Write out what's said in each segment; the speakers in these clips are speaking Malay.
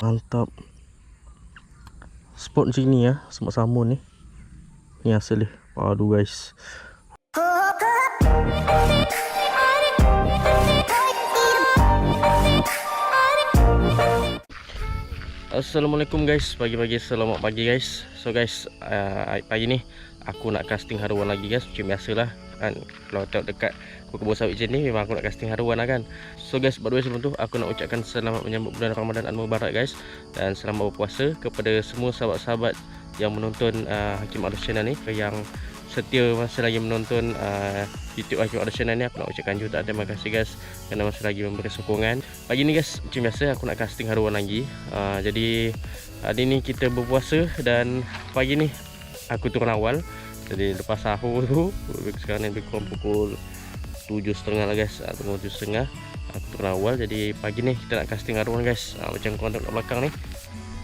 Mantap. Spot macam ni ya, semak samun ni. Ni asal dia. Aduh guys. Assalamualaikum guys. Pagi-pagi selamat pagi guys. So guys, pagi ni aku nak casting haruan lagi guys. Macam biasalah kan, kalau tengok dekat kebun sawit macam ni memang aku nak casting haruan lah kan. So guys, by the way sebelum tu aku nak ucapkan selamat menyambut bulan Ramadan Al-Mubarak guys. Dan selamat berpuasa kepada semua sahabat-sahabat yang menonton Hakim Arus Channel ni, yang setia masih lagi menonton YouTube Hakim Arus Channel ni. Aku nak ucapkan jutaan terima kasih guys kerana masih lagi memberi sokongan. Pagi ni guys, macam biasa aku nak casting haruan lagi. Jadi hari ni kita berpuasa dan pagi ni aku turun awal. Jadi lepas sahur tu, sekarang ni lebih kurang pukul 7.30 lah guys, atau 7.30 aku turun awal. Jadi pagi ni kita nak casting haruan guys. Macam korang tengok belakang ni,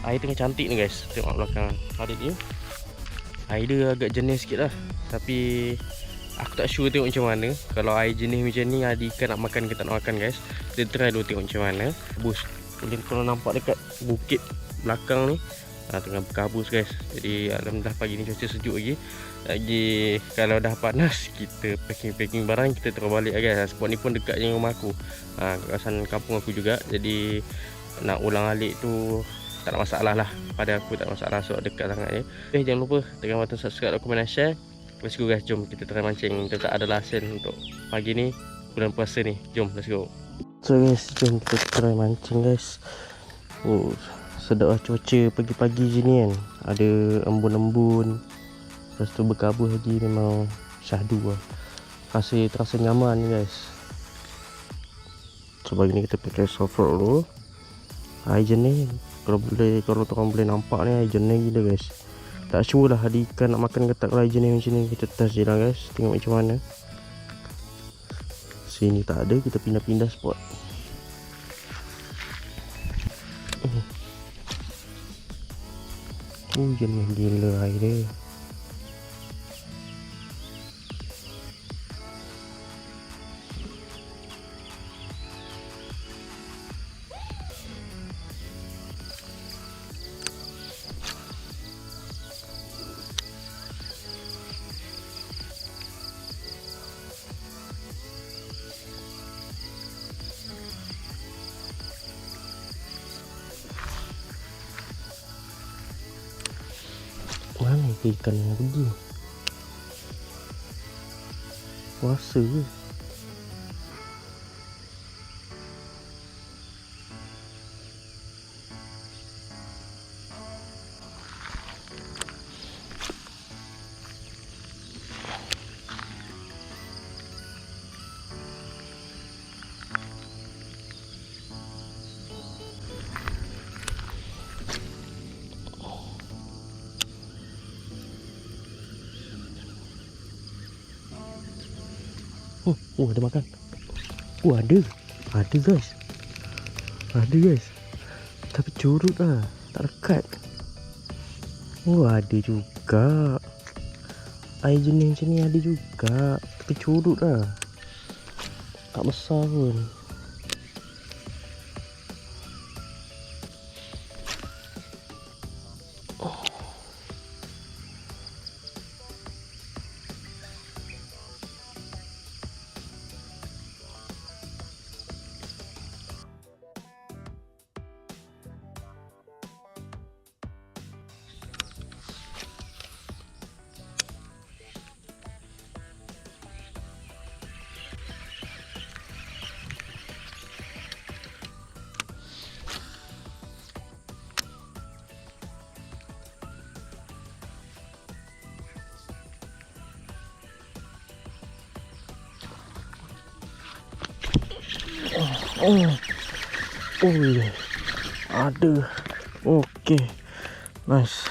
air tengah cantik ni guys. Tengok belakang Farid ni, air dia agak jenis sikit lah, tapi aku tak sure tengok macam mana. Kalau air jenis macam ni, ada ikan nak makan ke tak nak makan guys. Kita try dulu tengok macam mana. Bus boleh korang nampak dekat bukit belakang ni tengah berkabus guys. Jadi alhamdulillah pagi ni cuaca sejuk lagi. Kalau dah panas, kita packing barang, kita terus balik lah guys. Spot ni pun dekat dengan rumah aku, kawasan kampung aku juga. Jadi nak ulang alik tu tak ada masalah lah, pada aku tak ada masalah, so dekat sangat je. Jangan lupa tekan button subscribe, komen dan share. Let's go guys, jom kita try mancing. Kita tak ada lasen untuk pagi ni, bulan puasa ni. Jom, let's go. So guys, jom kita try mancing guys. Sedap lah cuaca pagi-pagi je ni kan. Ada embun-embun, lepas tu berkabut lagi, memang syahdu lah. Terasa nyaman ni guys. So pagi ni kita pakai soft rock dulu. Air jernih, kalau korang boleh nampak ni, air jernih gila guys. Tak sure lah ada ikan nak makan ke tak kalau air jernih macam ni. Kita test je lah guys, tengok macam mana. Sini tak ada, kita pindah-pindah spot. Jernih gila air dia. Mana ikan yang pergi? Puasa ke? Ada makan. Ada guys. Tapi curut lah, tak lekat. Ada juga. Air jenis macam ni ada juga, tapi curut lah, tak besar pun. Ada. Okey. Nice.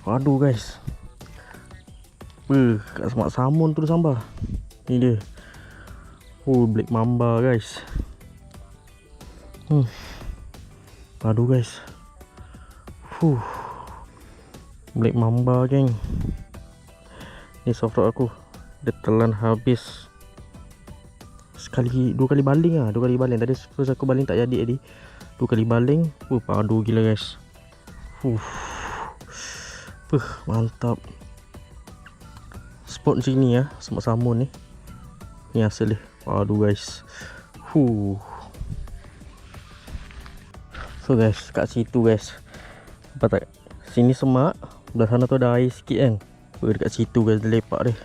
Padu guys. Kat semak samun tu sambar. Ni dia. Black mamba guys. Padu guys. Black mamba geng. Ni soft rock aku. Dia telan habis. Dua kali baling. Tadi first aku baling tak jadi. 2 kali baling. Padu gila guys. Mantap. Spot sini ya, sama-sama ni. Ni hasil dia. Padu guys. So guys, kat situ guys. Nampak tak? Sini semak, belah sana tu ada air sikit kan. Dekat situ guys dia lepak dia.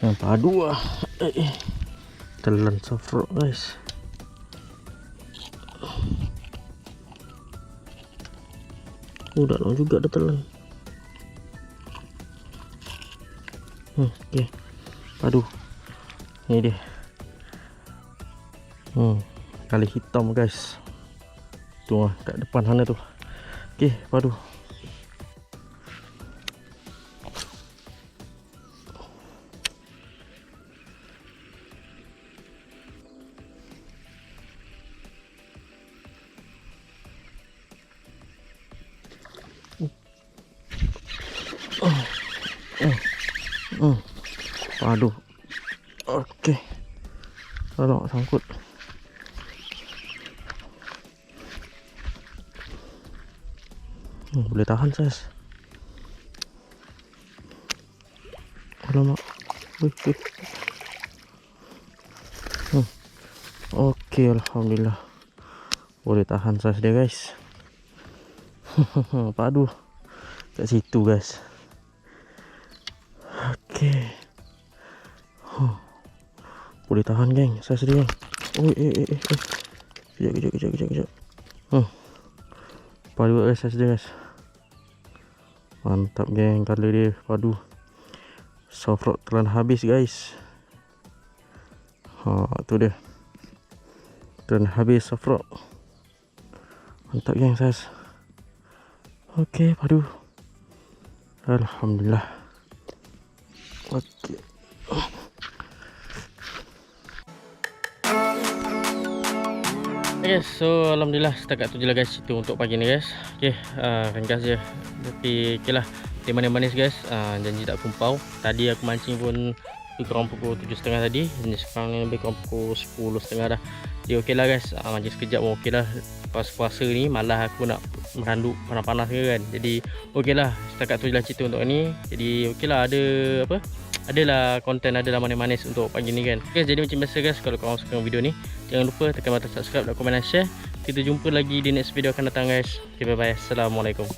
Yang padu lah. Telan soft rock guys. Dah lama juga dah telan. Okay. Padu. Ni dia. Kali hitam guys. Tu lah kat depan sana tu. Okay, padu. Padu. Okey. Kalau sangkut. Boleh tahan saiz. Alamak. Okey, alhamdulillah. Boleh tahan saiz dia guys. Padu. Kat situ guys. Okey. Boleh tahan geng saiz dia. Kejap. Padu guys saiz dia guys. Mantap geng, color dia padu. Soft rock telan habis guys. Tu dia. Telan habis soft rock. Mantap geng saiz. Okey, padu. Alhamdulillah. Okey. Okay, so alhamdulillah setakat tu je lah guys itu untuk pagi ni guys. Okay, ringkas je. Tapi okay lah, dia manis-manis guys. Janji tak kumpau. Tadi aku mancing pun kurang pukul 7.30 tadi. Dan sekarang ni lebih kurang pukul 10.30 dah. Jadi okay lah guys, mancing sekejap pun okay lah. Pas puasa ni malah aku nak meranduk panas-panas ke kan. Jadi okay lah, setakat tu je lah cerita untuk ni. Jadi okay lah, ada apa, adalah konten, adalah manis-manis untuk pagi ni kan. Okay, jadi macam biasa guys, kalau korang suka video ni, jangan lupa tekan button subscribe, like, komen dan share. Kita jumpa lagi di next video akan datang guys. Okay, bye bye. Assalamualaikum.